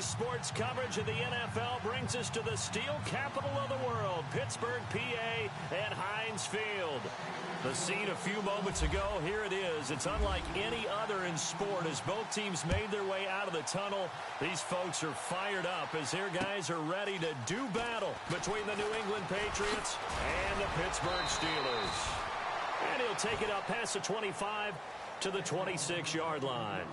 sports coverage of the NFL brings us to the steel capital of the world, Pittsburgh, PA, and Heinz Field. The scene a few moments ago, here it is. It's unlike any other in sport as both teams made their way out of the tunnel. These folks are fired up as their guys are ready to do battle between the New England Patriots and the Pittsburgh Steelers. And he'll take it up past the 25 to the 26-yard line.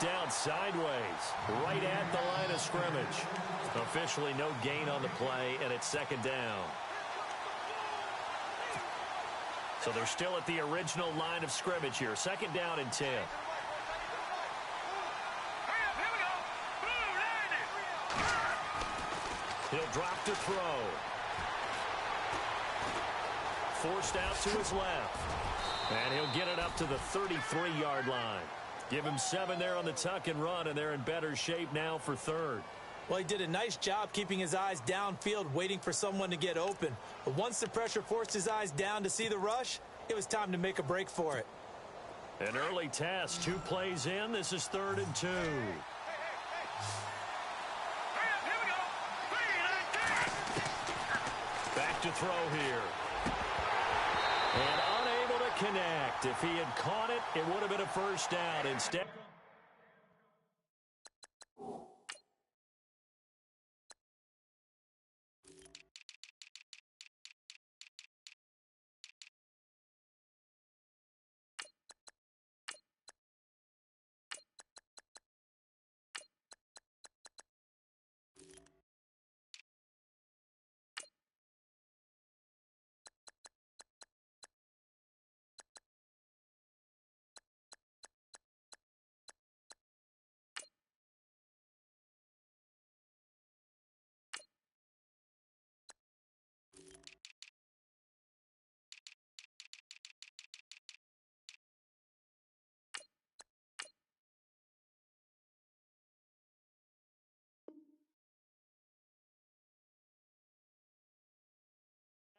Down sideways, right at the line of scrimmage. Officially no gain on the play, and it's second down. So they're still at the original line of scrimmage here. Second down and 10. He'll drop to throw. Forced out to his left. And he'll get it up to the 33-yard line. Give him 7 there on the tuck and run, and they're in better shape now for third. Well, he did a nice job keeping his eyes downfield, waiting for someone to get open. But once the pressure forced his eyes down to see the rush, it was time to make a break for it. An early test, 2 plays in. This is 3rd and 2. Back to throw here. And unable to connect. If he had caught it, it would have been a first down. Instead,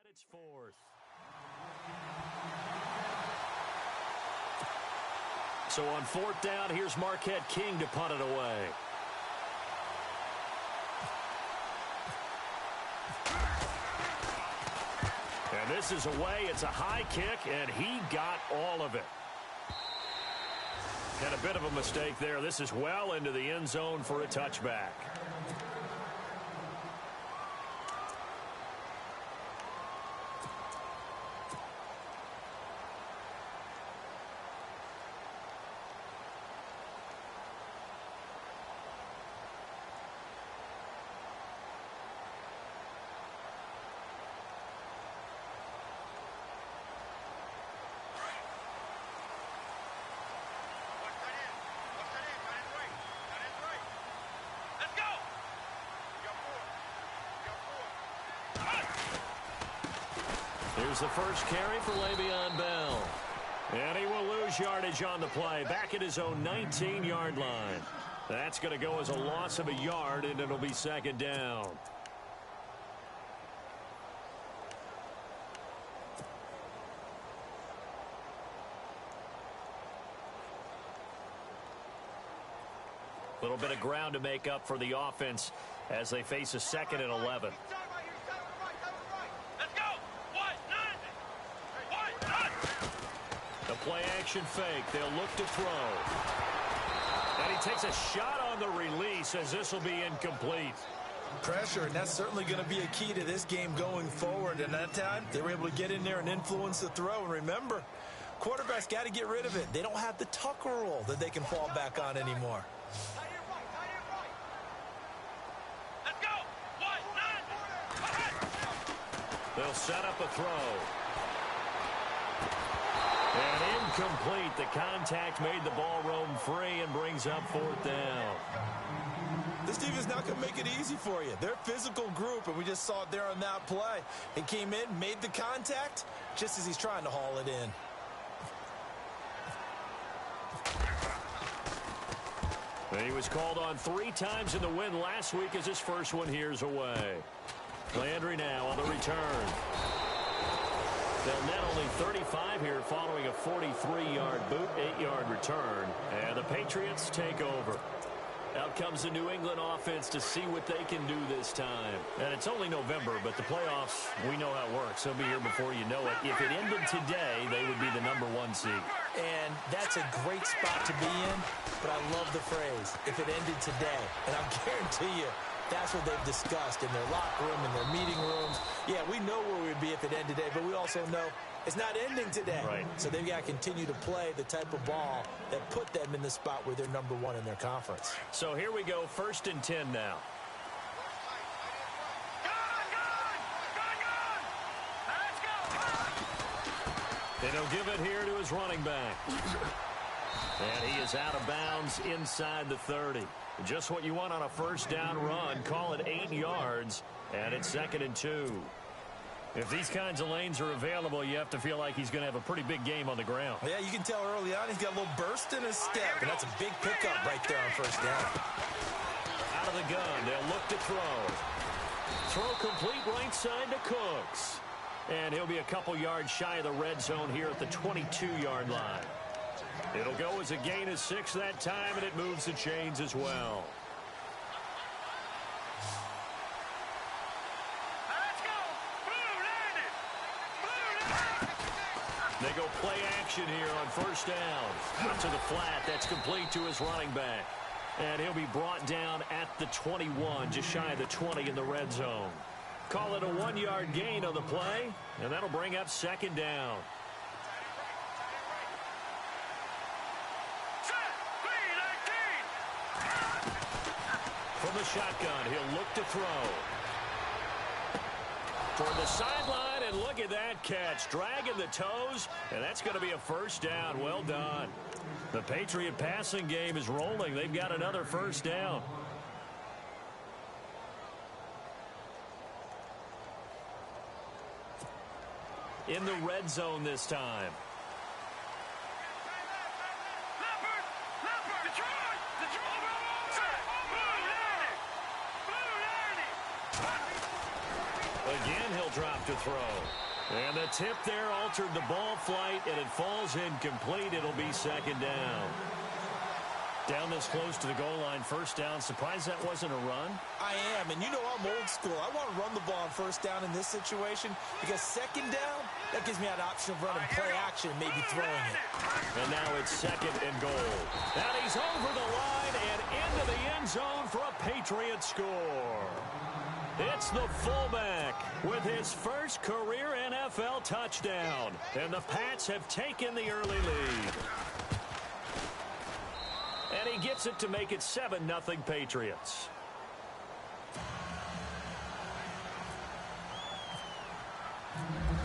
it's 4th. So on 4th down, here's Marquette King to punt it away. And this is away. It's a high kick, and he got all of it. Had a bit of a mistake there. This is well into the end zone for a touchback. Here's the first carry for Le'Veon Bell. And he will lose yardage on the play. Back at his own 19-yard line. That's going to go as a loss of a yard, and it'll be second down. A little bit of ground to make up for the offense as they face a 2nd and 11. The play action fake. They'll look to throw. And he takes a shot on the release as this will be incomplete. Pressure, and that's certainly going to be a key to this game going forward. And that time, they were able to get in there and influence the throw. And remember, quarterbacks got to get rid of it. They don't have the Tucker rule that they can fall back on anymore. They'll set up a throw. And incomplete. The contact made the ball roam free and brings up 4th down. This defense not going to make it easy for you. They're a physical group, and we just saw it there on that play. He came in, made the contact, just as he's trying to haul it in. He was called on 3 times in the win last week as his first one here's away. Landry now on the return. They'll net only 35 here following a 43-yard boot, 8-yard return. And the Patriots take over. Out comes the New England offense to see what they can do this time. And it's only November, but the playoffs, we know how it works. They'll be here before you know it. If it ended today, they would be the #1 seed. And that's a great spot to be in, but I love the phrase, if it ended today. And I guarantee you, that's what they've discussed in their locker room, in their meeting rooms. Yeah, we know where we'd be if it ended today, but we also know it's not ending today. Right. So they've got to continue to play the type of ball that put them in the spot where they're #1 in their conference. So here we go, 1st and 10 now. And he'll give it here to his running back. And he is out of bounds inside the 30. Just what you want on a 1st down run. Call it 8 yards, and it's 2nd and 2. If these kinds of lanes are available, you have to feel like he's going to have a pretty big game on the ground. Yeah, you can tell early on he's got a little burst in his step, and that's a big pickup right there on 1st down. Out of the gun, they'll look to throw. Throw complete right side to Cooks. And he'll be a couple yards shy of the red zone here at the 22-yard line. It'll go as a gain of 6 that time, and it moves the chains as well. They go play action here on 1st down. Up to the flat. That's complete to his running back. And he'll be brought down at the 21, just shy of the 20 in the red zone. Call it a 1-yard gain on the play, and that'll bring up 2nd down. From the shotgun, he'll look to throw. Toward the sideline, and look at that catch. Dragging the toes, and that's going to be a 1st down. Well done. The Patriot passing game is rolling. They've got another 1st down. In the red zone this time. Again, he'll drop to throw. And the tip there altered the ball flight, and it falls incomplete. It'll be 2nd down. Down this close to the goal line, 1st down. Surprised that wasn't a run? I am, and you know I'm old school. I want to run the ball on 1st down in this situation because 2nd down, that gives me an option of running play action and maybe throwing it. And now it's 2nd and goal. And he's over the line and into the end zone for a Patriot score. It's the fullback with his first career NFL touchdown. And the Pats have taken the early lead. And he gets it to make it 7-0 Patriots.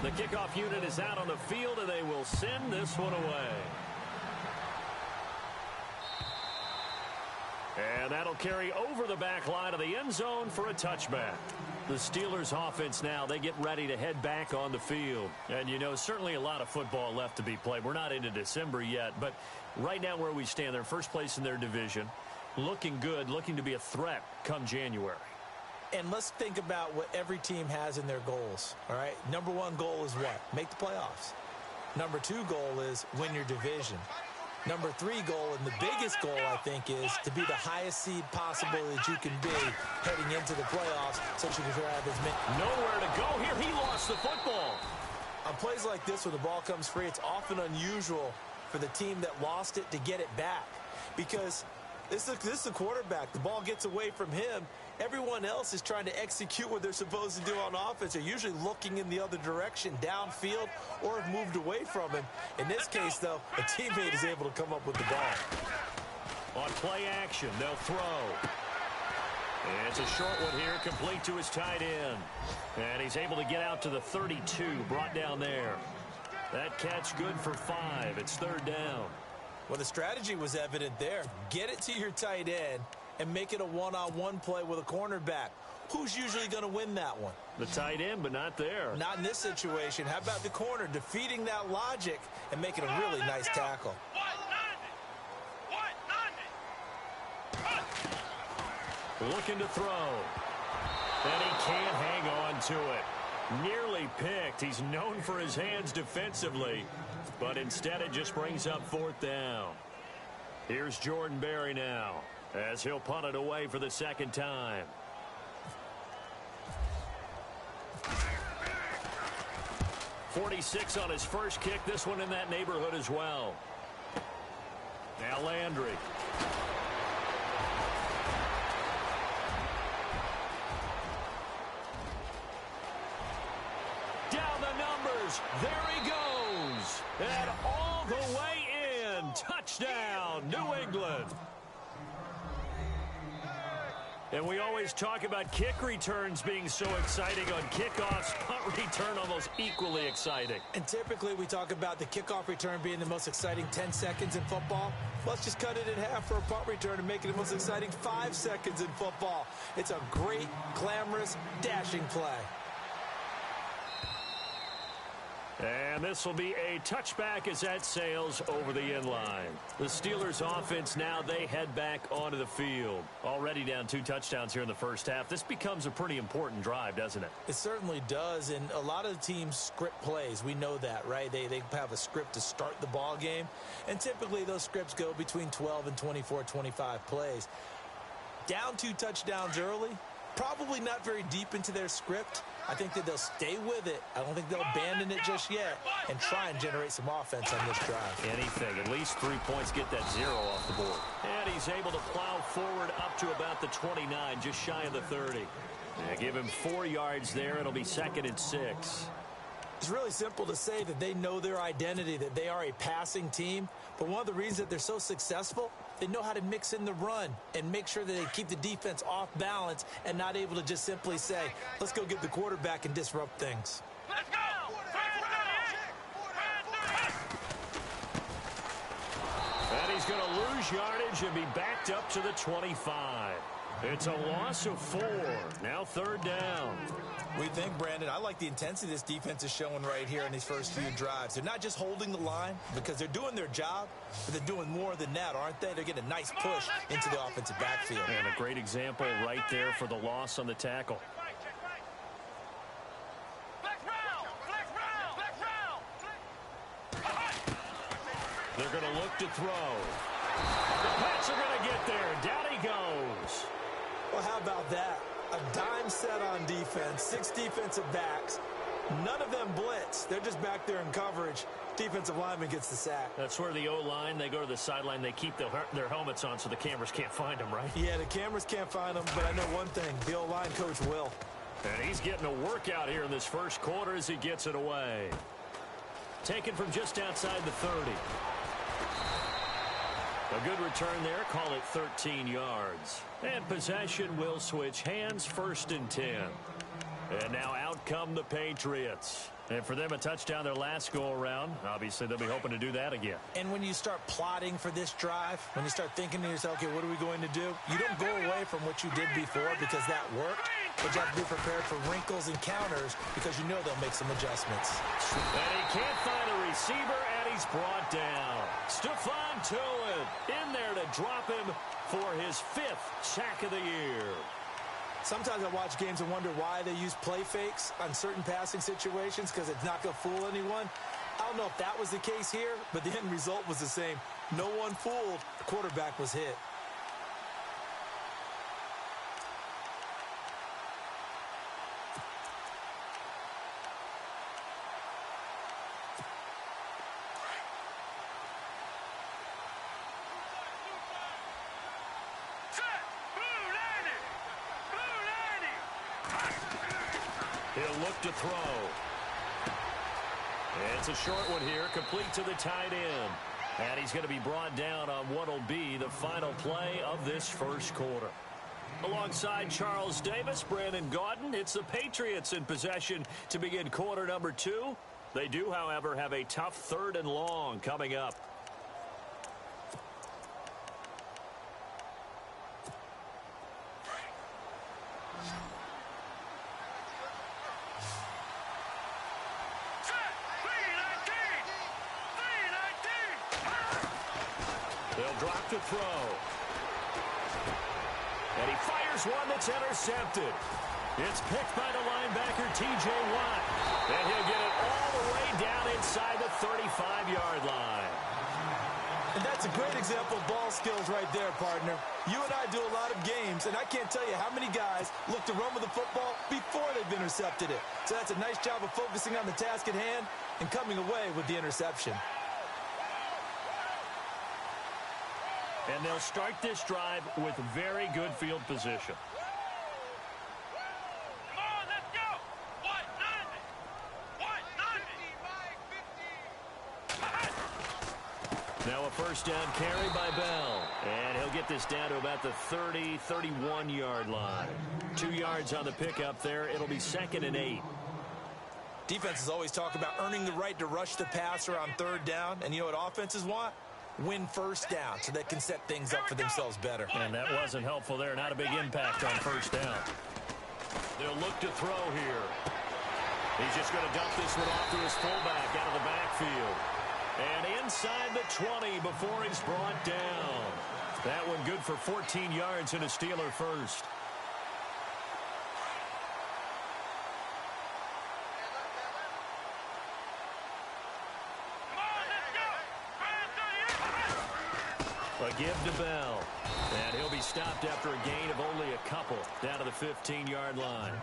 The kickoff unit is out on the field, and they will send this one away. And that'll carry over the back line of the end zone for a touchback. The Steelers offense now, they get ready to head back on the field. And, you know, certainly a lot of football left to be played. We're not into December yet, but right now where we stand, they're first place in their division. Looking good, looking to be a threat come January. And let's think about what every team has in their goals, all right? #1 goal is what? Make the playoffs. #2 goal is win your division. #3 goal, and the biggest goal, I think, is to be the highest seed possible that you can be heading into the playoffs so that you can grab as many. Nowhere to go here. He lost the football. On plays like this where the ball comes free, it's often unusual for the team that lost it to get it back because this is the quarterback. The ball gets away from him. Everyone else is trying to execute what they're supposed to do on offense. They're usually looking in the other direction, downfield, or have moved away from him. In this case, though, a teammate is able to come up with the ball. On play action, they'll throw. And it's a short one here, complete to his tight end. And he's able to get out to the 32, brought down there. That catch good for 5. It's third down. Well, the strategy was evident there. Get it to your tight end and make it a one-on-one play with a cornerback. Who's usually going to win that one? The tight end, but not there. Not in this situation. How about the corner defeating that logic and making a really nice tackle? Looking to throw. And he can't hang on to it. Nearly picked. He's known for his hands defensively, but instead it just brings up fourth down. Here's Jordan Berry now as he'll punt it away for the second time. .46 on his first kick. This one in that neighborhood as well. Now Landry. Down the numbers. There he goes. And all the way in. Touchdown, New England. And we always talk about kick returns being so exciting on kickoffs. Punt return almost equally exciting. And typically we talk about the kickoff return being the most exciting 10 seconds in football. Let's just cut it in half for a punt return and make it the most exciting 5 seconds in football. It's a great, glamorous, dashing play. And this will be a touchback as that sails over the end line. The Steelers offense now, they head back onto the field. Already down 2 touchdowns here in the first half. This becomes a pretty important drive, doesn't it? It certainly does, and a lot of the teams script plays. We know that, right? They have a script to start the ball game, and typically those scripts go between 12 and 24, 25 plays. Down 2 touchdowns early, probably not very deep into their script. I think that they'll stay with it. I don't think they'll abandon it just yet and try and generate some offense on this drive. Anything. At least 3 points, get that 0 off the board. And he's able to plow forward up to about the 29, just shy of the 30. Give him 4 yards there. It'll be 2nd and 6. It's really simple to say that they know their identity, that they are a passing team. But one of the reasons that they're so successful, they know how to mix in the run and make sure that they keep the defense off balance and not able to just simply say, let's go get the quarterback and disrupt things. Let's go! And he's going to lose yardage and be backed up to the 25. It's a loss of 4. Now 3rd down. We think, Brandon, I like the intensity this defense is showing right here in these first few drives. They're not just holding the line because they're doing their job, but they're doing more than that, aren't they? They're getting a nice push into the offensive backfield. And a great example right there for the loss on the tackle. They're going to look to throw. The Pats are going to get there. Down he goes. Well, how about that? A dime set on defense, 6 defensive backs. None of them blitz. They're just back there in coverage. Defensive lineman gets the sack. That's where the O-line, they go to the sideline, they keep their helmets on so the cameras can't find them, right? Yeah, the cameras can't find them, but I know one thing. The O-line coach will. And he's getting a workout here in this first quarter as he gets it away. Taken from just outside the 30. A good return there. Call it 13 yards. And possession will switch hands, 1st and 10. And now out come the Patriots. And for them, a touchdown their last go-around. Obviously, they'll be hoping to do that again. And when you start plotting for this drive, when you start thinking to yourself, okay, what are we going to do? You don't go away from what you did before because that worked. But you have to be prepared for wrinkles and counters because you know they'll make some adjustments. And he can't find a receiver, and he's brought down. Stephon Tuitt in there to drop him for his 5th sack of the year. Sometimes I watch games and wonder why they use play fakes on certain passing situations because it's not going to fool anyone. I don't know if that was the case here, but the end result was the same. No one fooled. The quarterback was hit. He'll look to throw. It's a short one here, complete to the tight end. And he's going to be brought down on what will be the final play of this first quarter. Alongside Charles Davis, Brandon Gaudin, it's the Patriots in possession to begin quarter number 2. They do, however, have a tough 3rd and long coming up. They'll drop to throw. And he fires one that's intercepted. It's picked by the linebacker, T.J. Watt. And he'll get it all the way down inside the 35-yard line. And that's a great example of ball skills right there, partner. You and I do a lot of games, and I can't tell you how many guys look to run with the football before they've intercepted it. So that's a nice job of focusing on the task at hand and coming away with the interception. And they'll start this drive with very good field position. Come on, let's go! What? Now a first down carry by Bell. And he'll get this down to about the 30, 31-yard line. 2 yards on the pickup there. It'll be 2nd and 8. Defenses always talk about earning the right to rush the passer on 3rd down. And you know what offenses want? Win first down so they can set things up for themselves better. And that wasn't helpful there. Not a big impact on first down. They'll look to throw here. He's just going to dump this one off to his fullback out of the backfield. And inside the 20 before he's brought down. That one good for 14 yards and a Steeler first. A give to Bell. And he'll be stopped after a gain of only a couple down to the 15-yard line.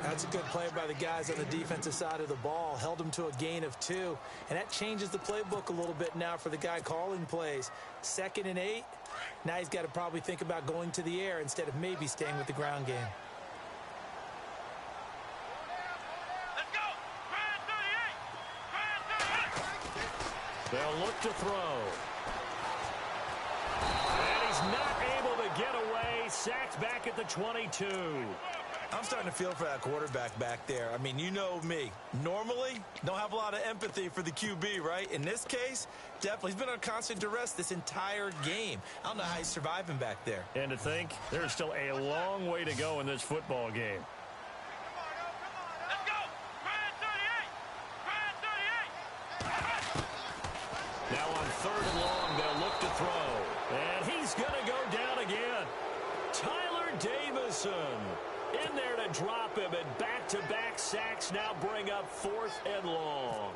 That's a good play by the guys on the defensive side of the ball. Held him to a gain of 2. And that changes the playbook a little bit now for the guy calling plays. 2nd and 8. Now he's got to probably think about going to the air instead of maybe staying with the ground game. Let's go! They'll look to throw. And he's not able to get away. Sacked back at the 22. I'm starting to feel for that quarterback back there. I mean, you know me. Normally, don't have a lot of empathy for the QB, right? In this case, definitely. He's been on constant duress this entire game. I don't know how he's surviving back there. And to think, there's still a long way to go in this football game. Let's go! Now on 3rd and long, they'll look to throw. And he's going to go down again. Tyler Davison in there to drop him, and back-to-back sacks now bring up 4th and long.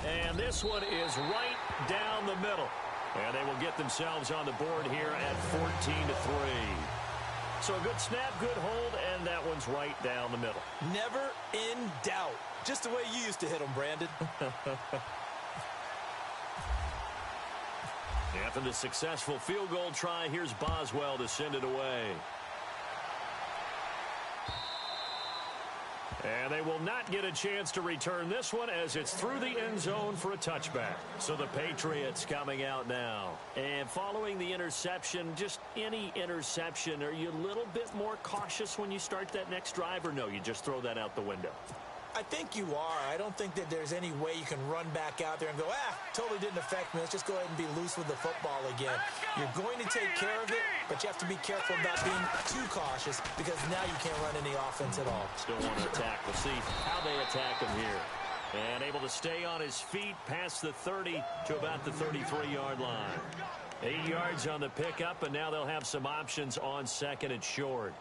And this one is right down the middle. And they will get themselves on the board here at 14-3. So a good snap, good hold, and that one's right down the middle. Never in doubt. Just the way you used to hit them, Brandon. After the successful field goal try, here's Boswell to send it away. And they will not get a chance to return this one as it's through the end zone for a touchback. So the Patriots coming out now. And following the interception, just any interception, are you a little bit more cautious when you start that next drive, or no, you just throw that out the window? I think you are. I don't think that there's any way you can run back out there and go, totally didn't affect me. Let's just go ahead and be loose with the football again. You're going to take care of it, but you have to be careful about being too cautious because now you can't run any offense at all. Still want to attack. We'll see how they attack him here. And able to stay on his feet past the 30 to about the 33-yard line. 8 yards on the pickup, and now they'll have some options on 2nd and short.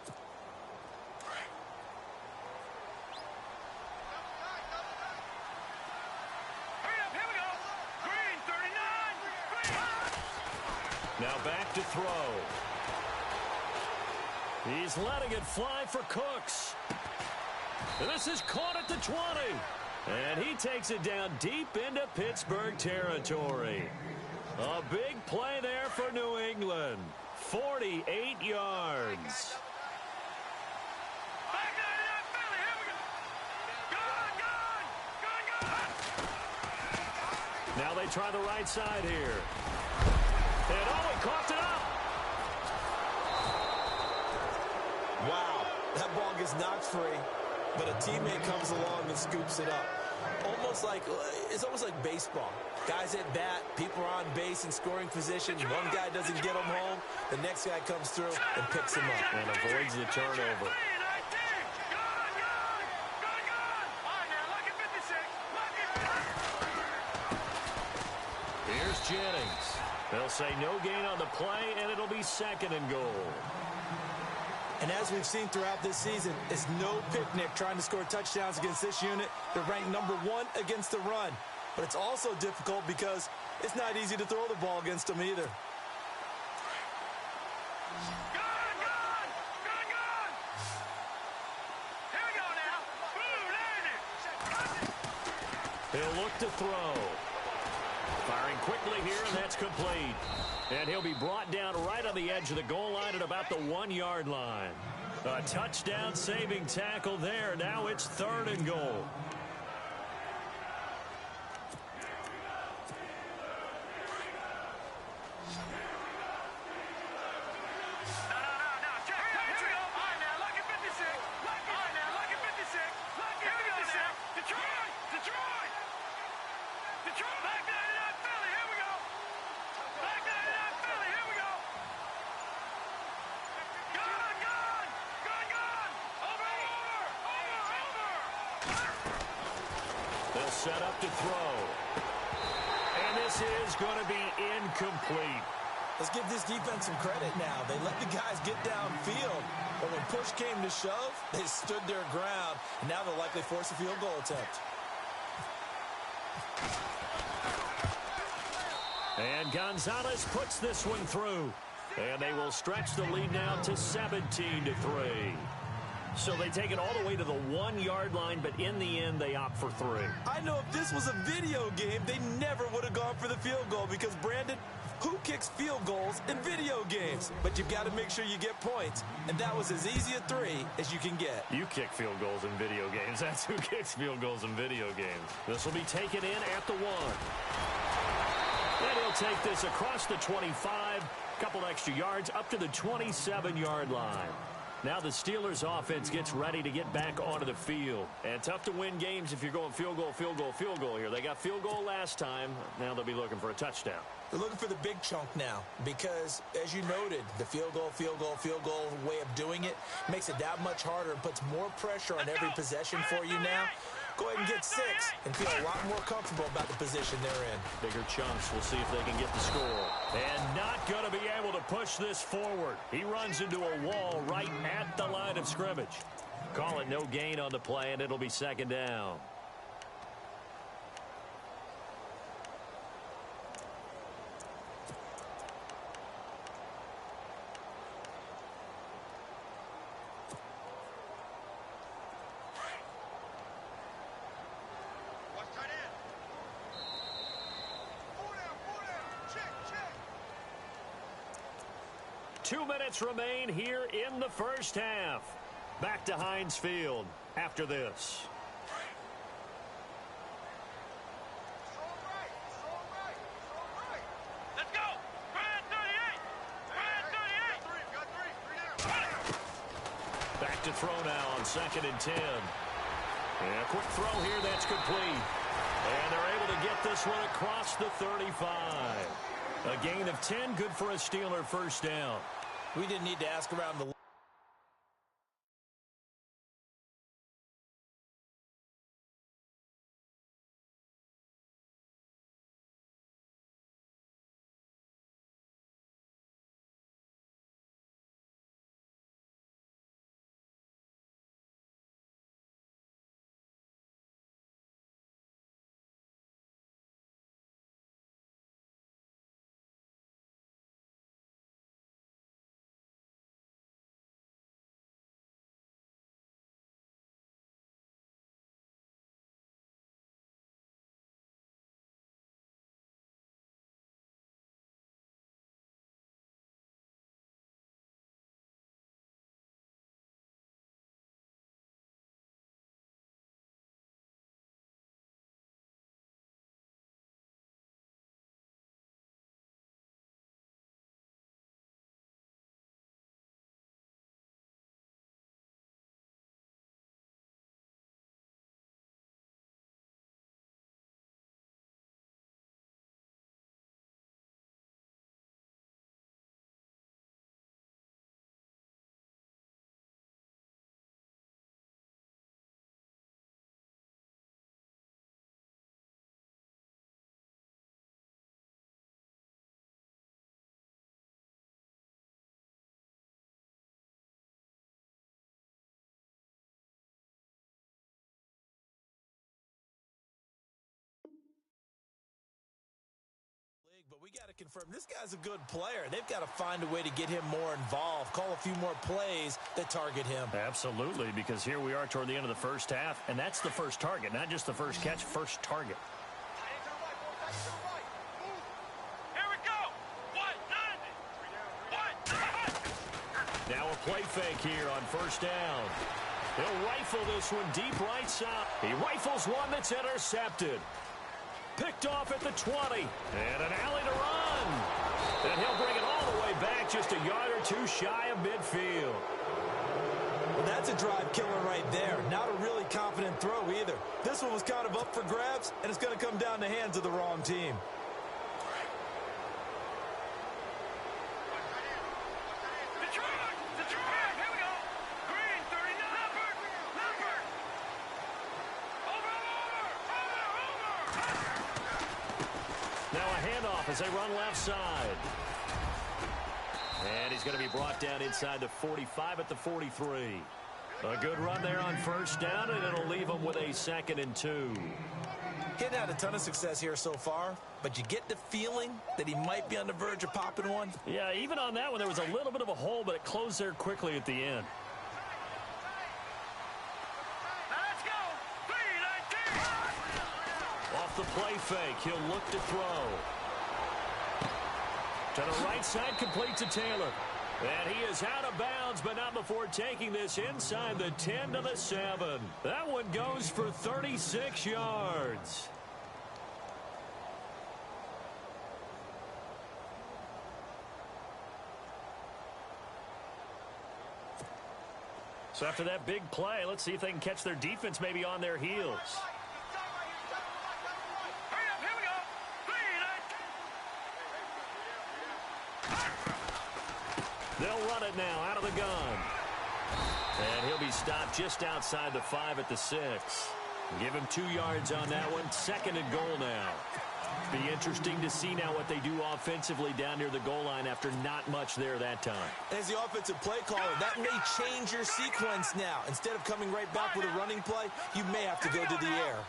Now back to throw. He's letting it fly for Cooks. And this is caught at the 20. And he takes it down deep into Pittsburgh territory. A big play there for New England. 48 yards. Now they try the right side here. And he coughed it up. Wow. That ball gets knocked free, but a teammate comes along and scoops it up. It's almost like baseball. Guys at bat, people are on base in scoring position. One guy doesn't get them home. The next guy comes through and picks him up. And avoids the turnover. Here's Jennings. They'll say no gain on the play, and it'll be 2nd and goal. And as we've seen throughout this season, it's no picnic trying to score touchdowns against this unit. They're ranked #1 against the run. But it's also difficult because it's not easy to throw the ball against them either. He'll look to throw. Firing quickly here, and that's complete. And he'll be brought down right on the edge of the goal line at about the 1-yard line. A touchdown-saving tackle there. Now it's 3rd and goal. They'll set up to throw. And this is going to be incomplete. Let's give this defense some credit now. They let the guys get downfield. But when push came to shove, they stood their ground. And now they'll likely force a field goal attempt. And Gonzalez puts this one through. And they will stretch the lead now to 17-3. So they take it all the way to the 1-yard line, but in the end, they opt for 3. I know if this was a video game, they never would have gone for the field goal because, Brandon, who kicks field goals in video games? But you've got to make sure you get points, and that was as easy a 3 as you can get. You kick field goals in video games. That's who kicks field goals in video games. This will be taken in at the 1. And he'll take this across the 25, couple extra yards, up to the 27-yard line. Now the Steelers offense gets ready to get back onto the field. And tough to win games if you're going field goal, field goal, field goal here. They got field goal last time. Now they'll be looking for a touchdown. They're looking for the big chunk now because, as you noted, the field goal way of doing it makes it that much harder and puts more pressure on every possession for you now. Go ahead and get 6 and feel a lot more comfortable about the position they're in. Bigger chunks. We'll see if they can get the score. And not going to be able to push this forward. He runs into a wall right at the line of scrimmage. Call it no gain on the play, and it'll be 2nd down. Two minutes remain here in the first half. Back to Heinz Field after this. Let's go! Brand 38! Brand 38! Back to throw now on 2nd and 10. And a quick throw here, that's complete. And they're able to get this one across the 35. A gain of 10, good for a Steeler first down. We didn't need to ask around the But we got to confirm this guy's a good player. They've got to find a way to get him more involved, call a few more plays that target him. Absolutely, because here we are toward the end of the first half, and that's the first target, not just the first catch, first target. Here we go. Now a play fake here on first down. He'll rifle this one deep right side. He rifles one that's intercepted. Picked off at the 20. And an alley to run. And he'll bring it all the way back just a yard or two shy of midfield. Well, that's a drive killer right there. Not a really confident throw either. This one was kind of up for grabs, and it's going to come down the hands of the wrong team. As they run left side. And he's going to be brought down inside the 45 at the 43. A good run there on first down, and it'll leave him with a 2nd and 2. He hadn't had a ton of success here so far, but you get the feeling that he might be on the verge of popping one. Yeah, even on that one, there was a little bit of a hole, but it closed there quickly at the end. Let's go. 3-19. Off the play fake, he'll look to throw. To the right side, complete to Taylor. And he is out of bounds, but not before taking this inside the 10 to the 7. That one goes for 36 yards. So after that big play, let's see if they can catch their defense maybe on their heels. They'll run it now out of the gun. And he'll be stopped just outside the 5 at the 6. Give him 2 yards on that one. 2nd and goal now. Be interesting to see now what they do offensively down near the goal line after not much there that time. As the offensive play caller, that may change your sequence now. Instead of coming right back with a running play, you may have to go to the air.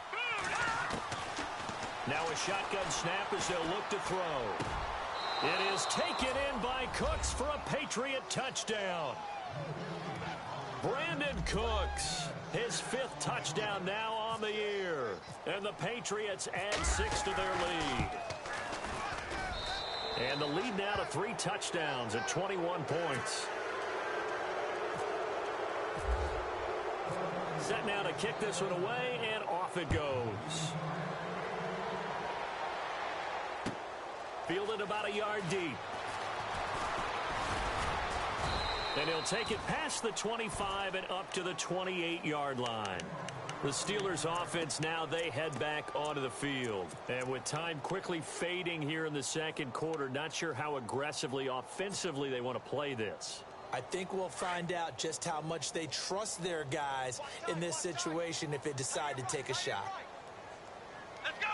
Now a shotgun snap as they'll look to throw. It is taken in by Cooks for a Patriot touchdown. Brandon Cooks, his 5th touchdown now on the year. And the Patriots add 6 to their lead. And the lead now to 3 touchdowns at 21 points. Set now to kick this one away, and off it goes. Fielded about a yard deep. And he'll take it past the 25 and up to the 28-yard line. The Steelers offense now, they head back onto the field. And with time quickly fading here in the 2nd quarter, not sure how aggressively, offensively they want to play this. I think we'll find out just how much they trust their guys in this situation if they decide to take a shot. Let's go.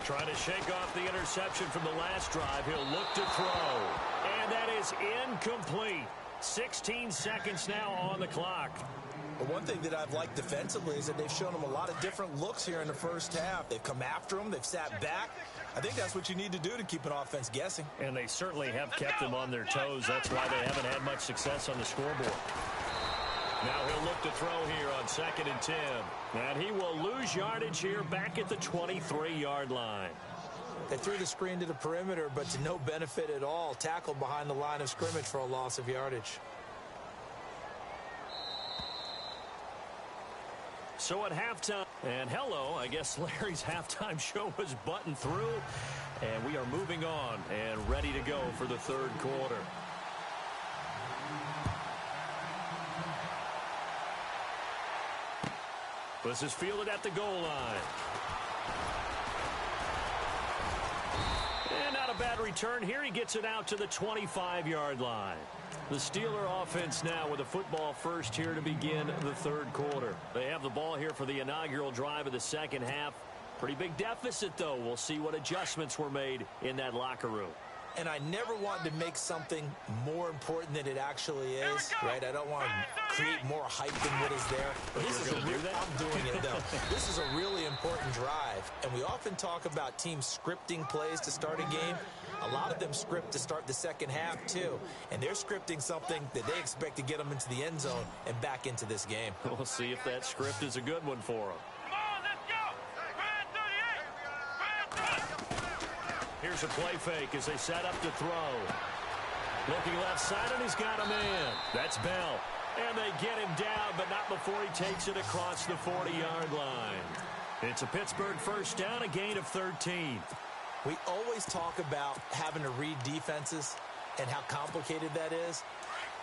Trying to shake off the interception from the last drive. He'll look to throw. And that is incomplete. 16 seconds now on the clock. But one thing that I've liked defensively is that they've shown him a lot of different looks here in the first half. They've come after him. They've sat back. I think that's what you need to do to keep an offense guessing. And they certainly have kept them on their toes. That's why they haven't had much success on the scoreboard. Now he'll look to throw here on 2nd and 10. And he will lose yardage here back at the 23-yard line. They threw the screen to the perimeter, but to no benefit at all. Tackled behind the line of scrimmage for a loss of yardage. So at halftime, and hello, I guess Larry's halftime show was buttoned through. And we are moving on and ready to go for the 3rd quarter. This is fielded at the goal line. And not a bad return here. He gets it out to the 25-yard line. The Steeler offense now with a football first here to begin the 3rd quarter. They have the ball here for the inaugural drive of the 2nd half. Pretty big deficit, though. We'll see what adjustments were made in that locker room. And I never want to make something more important than it actually is, right? I don't want to create more hype than what is there. But this is I'm doing it, though. This is a really important drive. And we often talk about teams scripting plays to start a game. A lot of them script to start the second half, too. And they're scripting something that they expect to get them into the end zone and back into this game. We'll see if that script is a good one for them. Here's a play fake as they set up to throw. Looking left side, and he's got a man. That's Bell. And they get him down, but not before he takes it across the 40-yard line. It's a Pittsburgh first down, a gain of 13. We always talk about having to read defenses and how complicated that is.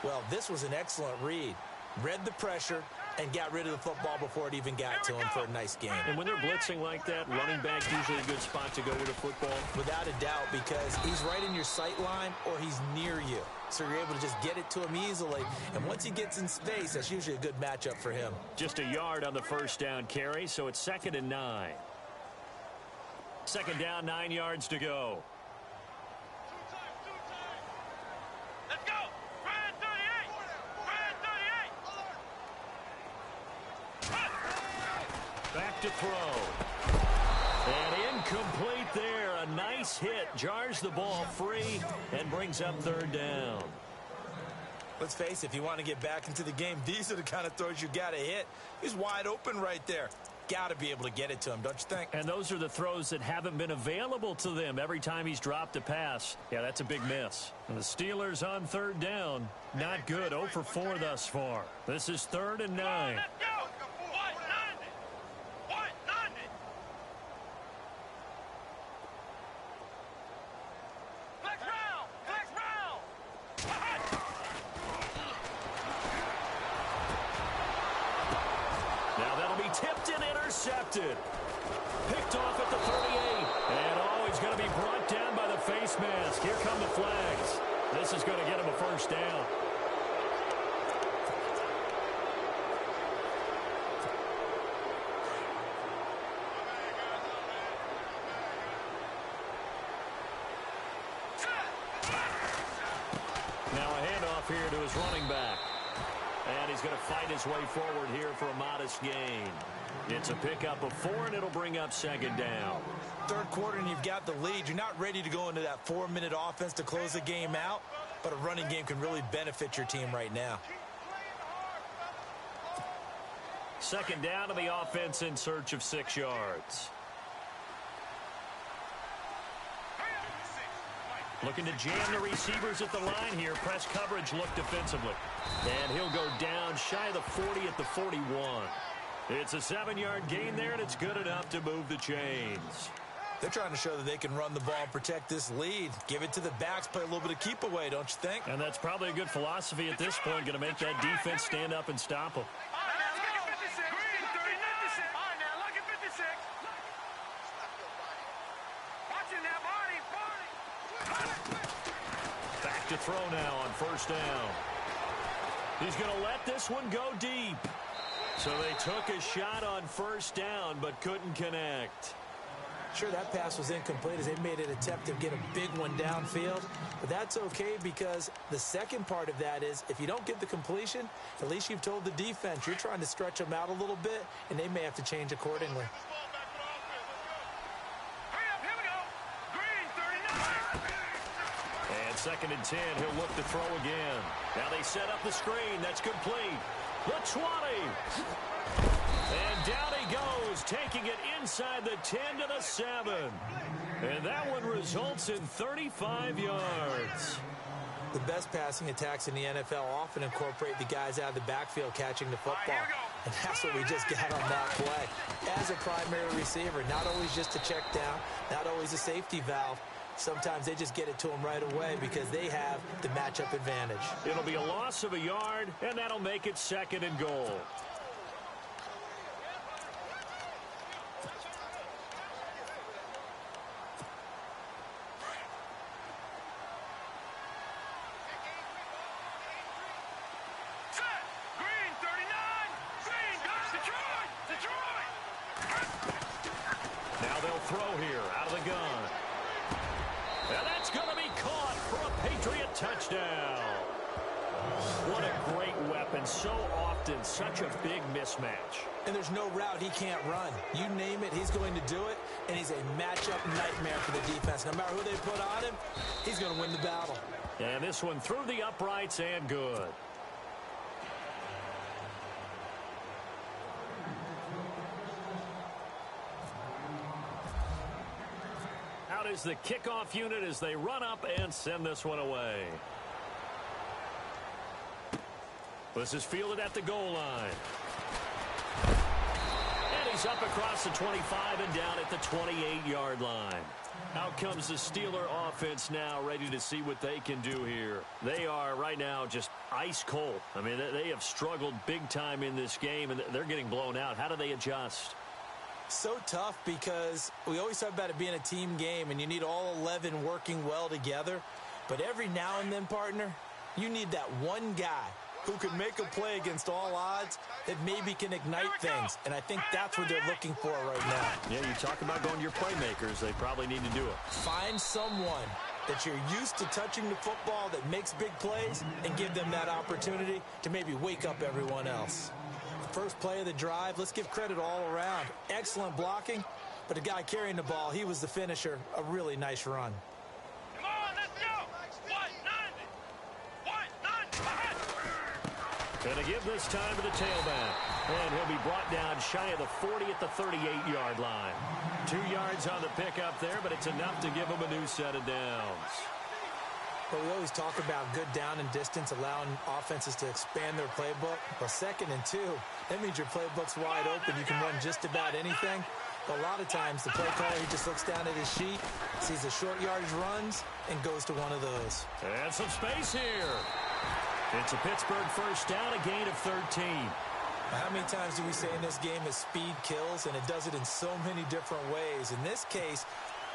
Well, this was an excellent read. Read the pressure and got rid of the football before it even got to him for a nice game. And when they're blitzing like that, running back usually a good spot to go with a football. Without a doubt, because he's right in your sight line or he's near you. So you're able to just get it to him easily. And once he gets in space, that's usually a good matchup for him. Just a yard on the first down carry, so it's 2nd and 9. Second down, 9 yards to go. Let's go! Red 38! Red 38! Back to throw. And incomplete there. A nice hit. Jars the ball free and brings up 3rd down. Let's face it, if you want to get back into the game, these are the kind of throws you got to hit. He's wide open right there. Got to be able to get it to him, don't you think? And those are the throws that haven't been available to them every time he's dropped a pass. Yeah, that's a big miss. And the Steelers on 3rd down. Not good. 0 for 4 thus far. This is 3rd and 9. Let's go! Tipped and intercepted. Picked off at the 38. And he's going to be brought down by the face mask. Here come the flags. This is going to get him a first down. Now a handoff here to his running back. And he's going to fight his way forward here for a modest gain. It's a pickup of 4, and it'll bring up 2nd down. Third quarter, and you've got the lead. You're not ready to go into that 4-minute offense to close the game out, but a running game can really benefit your team right now. 2nd down to the offense in search of 6 yards. Looking to jam the receivers at the line here. Press coverage look defensively. And he'll go down shy of the 40 at the 41. It's a 7-yard gain there, and it's good enough to move the chains. They're trying to show that they can run the ball and protect this lead. Give it to the backs, play a little bit of keep away, don't you think? And that's probably a good philosophy at this point, going to make that defense stand up and stop them. Back to throw now on 1st down. He's going to let this one go deep. So they took a shot on 1st down, but couldn't connect. Sure, that pass was incomplete as they made an attempt to get a big one downfield. But that's okay because the second part of that is if you don't get the completion, at least you've told the defense you're trying to stretch them out a little bit, and they may have to change accordingly. And 2nd and 10, he'll look to throw again. Now they set up the screen. That's complete. The 20. And down he goes, taking it inside the 10 to the 7. And that one results in 35 yards. The best passing attacks in the NFL often incorporate the guys out of the backfield catching the football. And that's what we just got on that play. As a primary receiver, not always just a check down, not always a safety valve. Sometimes they just get it to them right away because they have the matchup advantage. It'll be a loss of a yard, and that'll make it 2nd and goal. Now they'll throw here out of the gun. And that's going to be caught. Landry, a touchdown. What a great weapon. So often, such a big mismatch. And there's no route he can't run. You name it, he's going to do it, and he's a matchup nightmare for the defense. No matter who they put on him, he's going to win the battle. And this one through the uprights and good. Out is the kickoff unit as they run up and send this one away. This is fielded at the goal line. And he's up across the 25 and down at the 28-yard line. Out comes the Steeler offense now, ready to see what they can do here. They are right now just ice cold. I mean, they have struggled big time in this game, and they're getting blown out. How do they adjust? So tough because we always talk about it being a team game, and you need all 11 working well together. But every now and then, partner, you need that one guy who can make a play against all odds that maybe can ignite things. And I think that's what they're looking for right now. Yeah, you talk about going to your playmakers. They probably need to do it. Find someone that you're used to touching the football that makes big plays and give them that opportunity to maybe wake up everyone else. First play of the drive, let's give credit all around. Excellent blocking, but the guy carrying the ball, he was the finisher. A really nice run. Come on, let's go. 190. 195. Gonna give this time to the tailback. And he'll be brought down shy of the 40 at the 38-yard line. 2 yards on the pickup there, but it's enough to give him a new set of downs. But we always talk about good down and distance, allowing offenses to expand their playbook. Well, 2nd and 2, that means your playbook's wide open. You can run just about anything. But a lot of times, the play caller, he just looks down at his sheet, sees the short yardage runs, and goes to one of those. And some space here. It's a Pittsburgh first down, a gain of 13. How many times do we say in this game that speed kills, and it does it in so many different ways? In this case,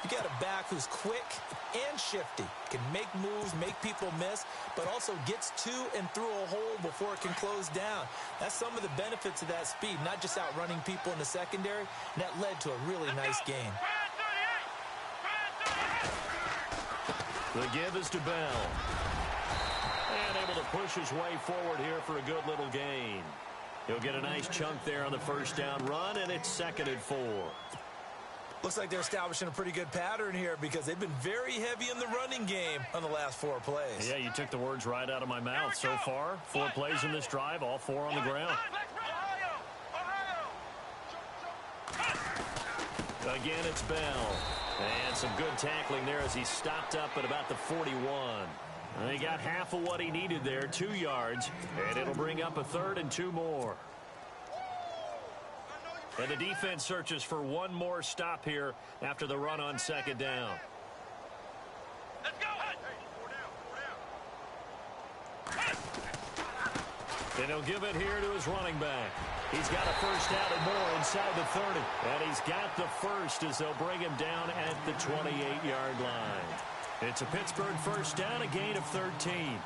you got a back who's quick and shifty, can make moves, make people miss, but also gets to and through a hole before it can close down. That's some of the benefits of that speed, not just outrunning people in the secondary, and that led to a really nice game. The give is to Bell. And able to push his way forward here for a good little gain. He'll get a nice chunk there on the first down run, and it's 2nd and 4. Looks like they're establishing a pretty good pattern here because they've been very heavy in the running game on the last 4 plays. Yeah, you took the words right out of my mouth. So far, 4 plays in this drive, all 4 on the ground. Again, it's Bell. And some good tackling there as he stopped up at about the 41. And he got half of what he needed there, 2 yards. And it'll bring up a 3rd and 2 more. And the defense searches for one more stop here after the run on 2nd down. Let's go. And he'll give it here to his running back. He's got a first down and more inside the 30. And he's got the first as they'll bring him down at the 28-yard line. It's a Pittsburgh first down, a gain of 13.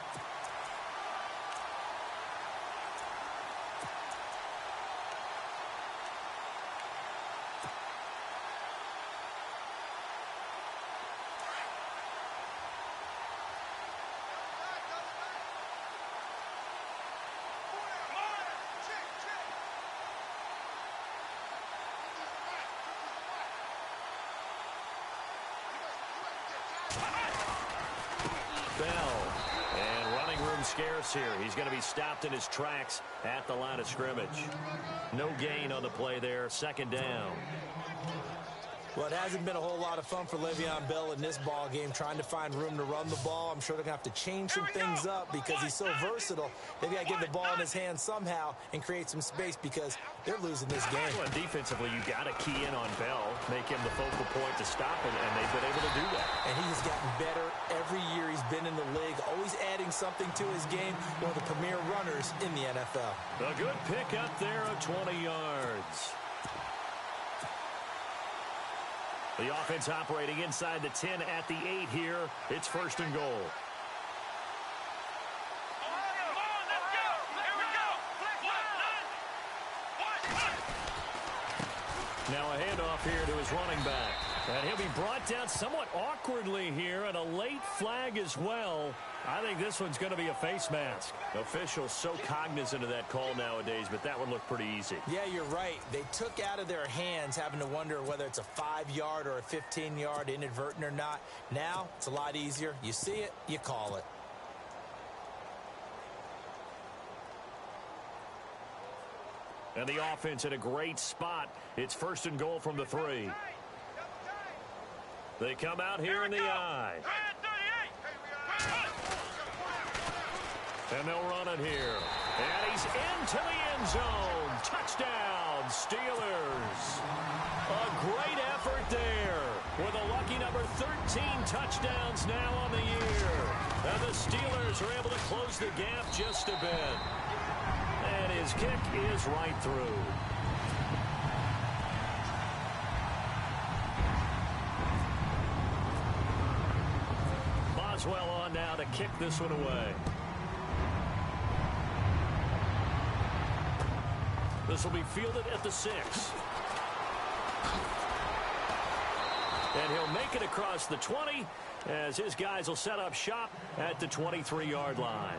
Scarce here. He's going to be stopped in his tracks at the line of scrimmage. No gain on the play there. 2nd down. Well, it hasn't been a whole lot of fun for Le'Veon Bell in this ball game, trying to find room to run the ball. I'm sure they're going to have to change some things up because he's so versatile. They've got to get the ball in his hands somehow and create some space because they're losing this game. Well, defensively, you got to key in on Bell, make him the focal point to stop him, and they've been able to do that. And he has gotten better every year he's been in the league, always adding something to his game. One of the premier runners in the NFL. A good pick up there of 20 yards. The offense operating inside the 10 at the 8 here. It's 1st and goal. Now a handoff here to his running back. And he'll be brought down somewhat awkwardly here, and a late flag as well. I think this one's going to be a face mask. Officials so cognizant of that call nowadays, but that would look pretty easy. Yeah, you're right. They took out of their hands having to wonder whether it's a 5-yard or a 15-yard inadvertent or not. Now, it's a lot easier. You see it, you call it. And the offense in a great spot. It's 1st and goal from the 3. They come out here in the I. And they'll run it here. And he's into the end zone. Touchdown, Steelers. A great effort there with a lucky number 13 touchdowns now on the year. And the Steelers are able to close the gap just a bit. And his kick is right through. Boswell on now to kick this one away. This will be fielded at the 6. And he'll make it across the 20 as his guys will set up shop at the 23-yard line.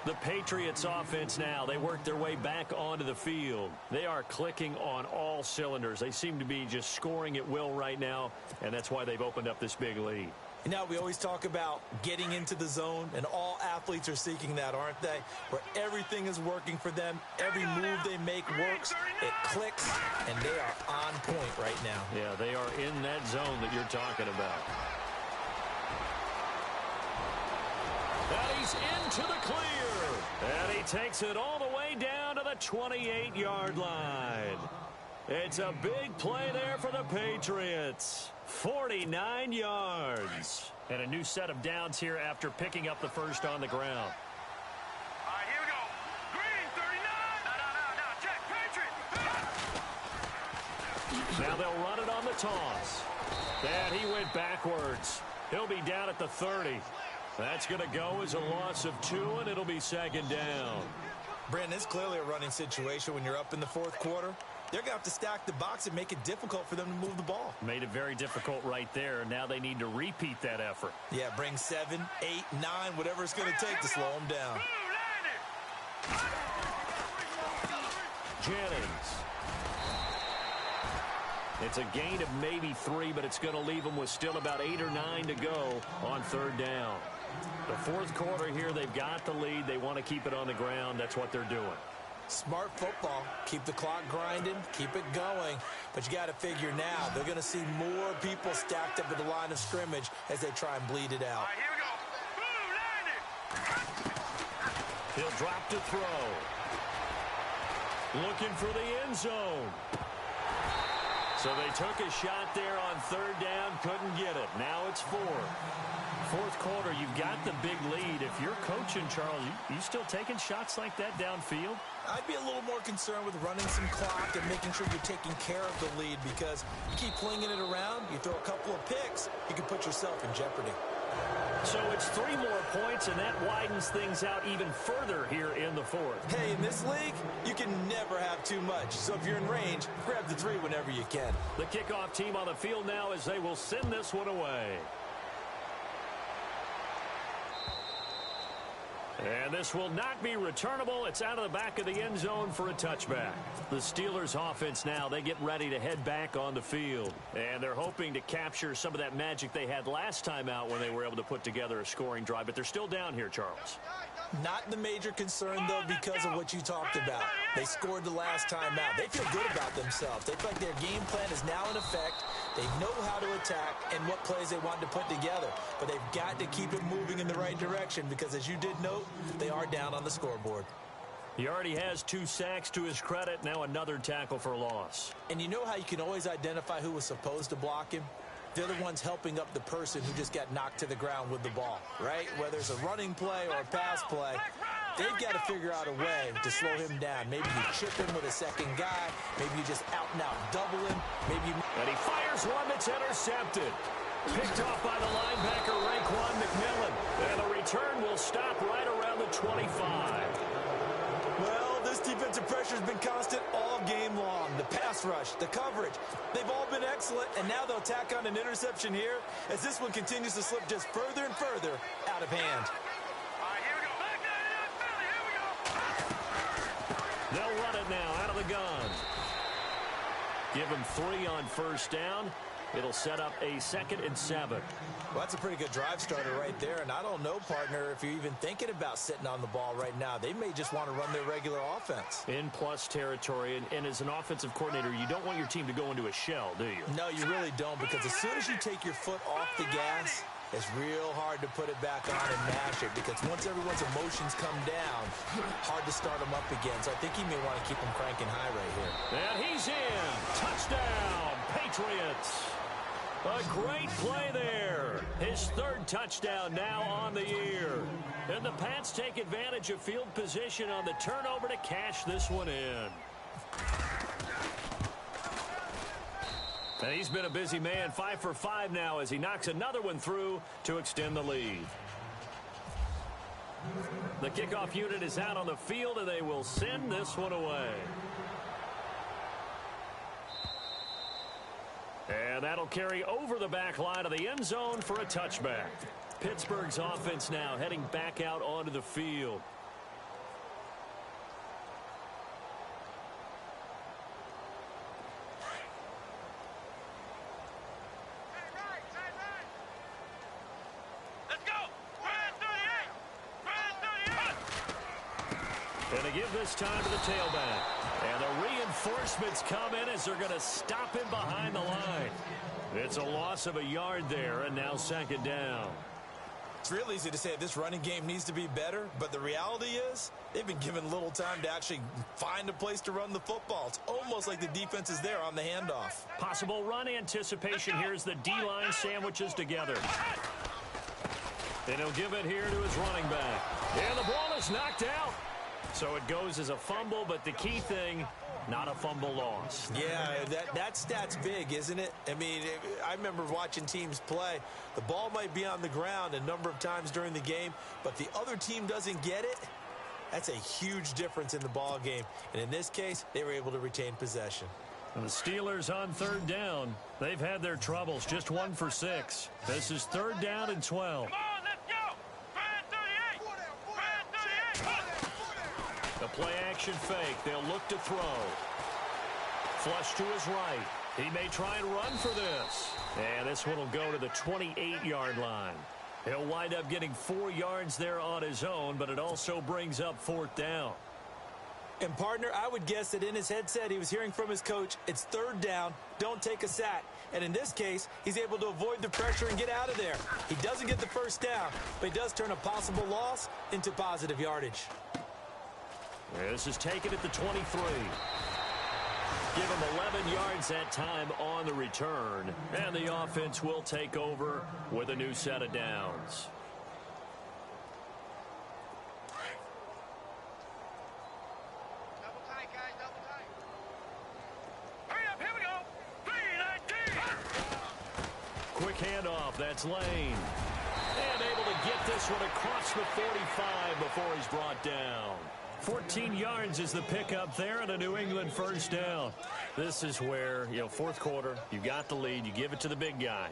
The Patriots offense now, they work their way back onto the field. They are clicking on all cylinders. They seem to be just scoring at will right now, and that's why they've opened up this big lead. You know, we always talk about getting into the zone, and all athletes are seeking that, aren't they? Where everything is working for them. Every move they make works. It clicks, and they are on point right now. Yeah, they are in that zone that you're talking about. And he's into the clear. And he takes it all the way down to the 28-yard line. It's a big play there for the Patriots. 49 yards. And a new set of downs here after picking up the first on the ground. All right, here we go. Green, 39. No, check. Patriots. Now they'll run it on the toss. And he went backwards. He'll be down at the 30. That's going to go as a loss of 2, and it'll be 2nd down. Brandon, it's clearly a running situation when you're up in the 4th quarter. They're going to have to stack the box and make it difficult for them to move the ball. Made it very difficult right there. Now they need to repeat that effort. Yeah, bring 7, 8, 9, whatever it's going to take to slow them down. Jennings. It's a gain of maybe 3, but it's going to leave them with still about 8 or 9 to go on 3rd down. The 4th quarter here, they've got the lead. They want to keep it on the ground. That's what they're doing. Smart football. Keep the clock grinding. Keep it going. But you got to figure now, they're going to see more people stacked up at the line of scrimmage as they try and bleed it out. All right, here we go. He'll drop to throw. Looking for the end zone. So they took a shot there on 3rd down, couldn't get it. Now it's 4. 4th quarter, you've got the big lead. If you're coaching, Charles, you still taking shots like that downfield? I'd be a little more concerned with running some clock and making sure you're taking care of the lead, because you keep flinging it around, you throw a couple of picks, you can put yourself in jeopardy. So it's 3 more points, and that widens things out even further here in the 4th. Hey, in this league, you can never have too much. So if you're in range, grab the 3 whenever you can. The kickoff team on the field now as they will send this one away. And this will not be returnable. It's out of the back of the end zone for a touchback. The Steelers offense now, they get ready to head back on the field. And they're hoping to capture some of that magic they had last time out when they were able to put together a scoring drive. But they're still down here, Charles. Not the major concern, though, because of what you talked about. They scored the last time out. They feel good about themselves. They feel like their game plan is now in effect. They know how to attack and what plays they want to put together. But they've got to keep it moving in the right direction because, as you did note, they are down on the scoreboard. He already has 2 sacks to his credit. Now another tackle for loss. And you know how you can always identify who was supposed to block him? They're the ones helping up the person who just got knocked to the ground with the ball, right? Whether it's a running play or a pass play, they've got to figure out a way to slow him down. Maybe you chip him with a second guy. Maybe you just out-and-out double him. Maybe and he fires one that's intercepted. Picked off by the linebacker, Raekwon McMillan. And the return will stop right around the 25. Well, this defensive pressure pressure's been constant all game long. The pass rush, the coverage, they've all been excellent, and now they'll tack on an interception here as this one continues to slip just further and further out of hand. All right, here we go. Back there, here we go. They'll run it now out of the gun. Give him 3 on first down. It'll set up a 2nd and 7. Well, that's a pretty good drive starter right there, and I don't know, partner, if you're even thinking about sitting on the ball right now. They may just want to run their regular offense. In plus territory, and as an offensive coordinator, you don't want your team to go into a shell, do you? No, you really don't, because as soon as you take your foot off the gas, it's real hard to put it back on and mash it, because once everyone's emotions come down, hard to start them up again. So I think he may want to keep them cranking high right here. And he's in. Touchdown, Patriots. A great play there. His 3rd touchdown now on the year. And the Pats take advantage of field position on the turnover to cash this one in. And he's been a busy man, 5 for 5 now as he knocks another one through to extend the lead. The kickoff unit is out on the field, and they will send this one away. And that'll carry over the back line of the end zone for a touchback. Pittsburgh's offense now heading back out onto the field. Let's go. And they give this time to the tailback. And the reinforcements come in as they're going to stop him behind the line. It's a loss of a yard there, and now 2nd down. It's real easy to say this running game needs to be better, but the reality is they've been given little time to actually find a place to run the football. It's almost like the defense is there on the handoff. Possible run anticipation. Here's the D-line sandwiches together. And he'll give it here to his running back. And the ball is knocked out. So it goes as a fumble, but the key thing, not a fumble loss. Yeah, that stat's big, isn't it? I mean, I remember watching teams play. The ball might be on the ground a number of times during the game, but the other team doesn't get it. That's a huge difference in the ball game. And in this case, they were able to retain possession. And the Steelers on 3rd down. They've had their troubles, just 1 for 6. This is 3rd down and 12. Come on, let's go. 38. The play action fake. They'll look to throw. Flush to his right. He may try and run for this. And this one will go to the 28-yard line. He'll wind up getting 4 yards there on his own, but it also brings up 4th down. And, partner, I would guess that in his headset he was hearing from his coach, it's 3rd down, don't take a sack. And in this case, he's able to avoid the pressure and get out of there. He doesn't get the 1st down, but he does turn a possible loss into positive yardage. This is taken at the 23. Give him 11 yards that time on the return. And the offense will take over with a new set of downs. Double tight, guys, double tight. Hurry up, here we go. 3-19. Quick handoff, that's Lane. And able to get this one across the 45 before he's brought down. 14 yards is the pickup there and a New England 1st down. This is where, 4th quarter, you got the lead, you give it to the big guy.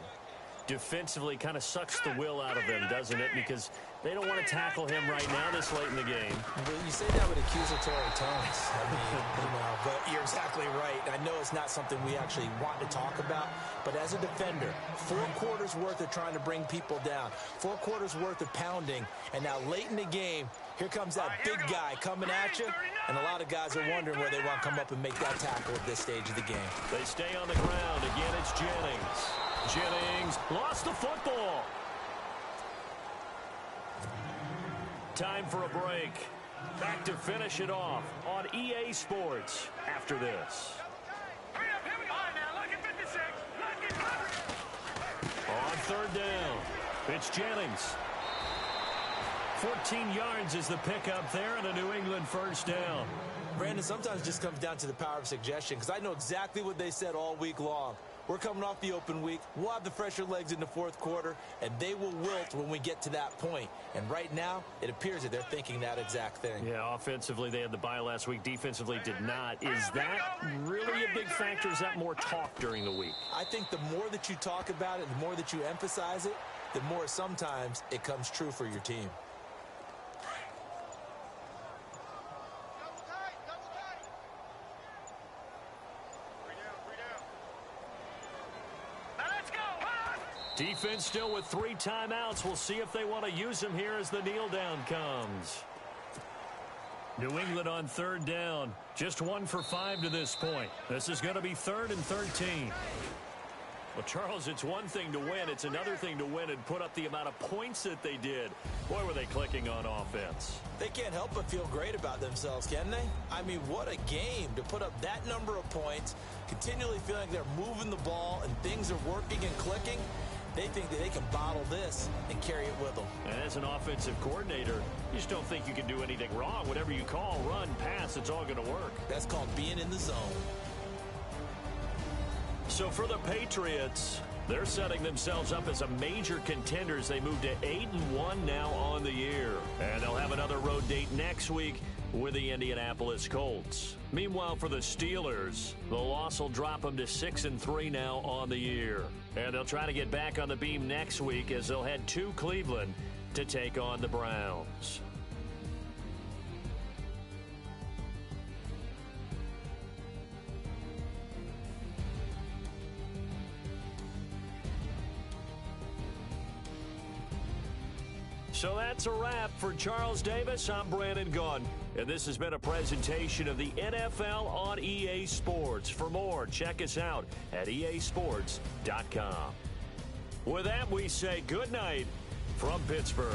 Defensively kind of sucks the will out of them, doesn't it? Because they don't want to tackle him right now this late in the game. But you say that with accusatory tones. I mean, but you're exactly right. I know it's not something we actually want to talk about, but as a defender, 4 quarters worth of trying to bring people down, 4 quarters worth of pounding, and now late in the game, here comes that big guy coming at you, and a lot of guys are wondering where they want to come up and make that tackle at this stage of the game. They stay on the ground. Again, it's Jennings. Jennings lost the football. Time for a break. Back to finish it off on EA Sports after this. Hurry up, here we go. All right, now, look at 56. Look at On 3rd down, it's Jennings. 14 yards is the pickup there and a New England 1st down. Brandon, sometimes it just comes down to the power of suggestion, because I know exactly what they said all week long. We're coming off the open week. We'll have the fresher legs in the fourth quarter, and they will wilt when we get to that point. And right now, it appears that they're thinking that exact thing. Yeah, offensively, they had the bye last week. Defensively, did not. Is that really a big factor? Is that more talk during the week? I think the more that you talk about it, the more that you emphasize it, the more sometimes it comes true for your team. Defense still with 3 timeouts. We'll see if they want to use them here as the kneel down comes. New England on 3rd down. Just 1 for 5 to this point. This is going to be 3rd and 13. Well, Charles, it's one thing to win. It's another thing to win and put up the amount of points that they did. Boy, were they clicking on offense. They can't help but feel great about themselves, can they? I mean, what a game to put up that number of points, continually feeling they're moving the ball and things are working and clicking. They think that they can bottle this and carry it with them. And as an offensive coordinator, you just don't think you can do anything wrong. Whatever you call, run, pass, it's all going to work. That's called being in the zone. So for the Patriots, they're setting themselves up as a major contender as they move to 8-1 now on the year. And they'll have another road date next week with the Indianapolis Colts. Meanwhile, for the Steelers, the loss will drop them to 6-3 now on the year. And they'll try to get back on the beam next week as they'll head to Cleveland to take on the Browns. So that's a wrap. For Charles Davis, I'm Brandon Gaudin. And this has been a presentation of the NFL on EA Sports. For more, check us out at easports.com. With that, we say good night from Pittsburgh.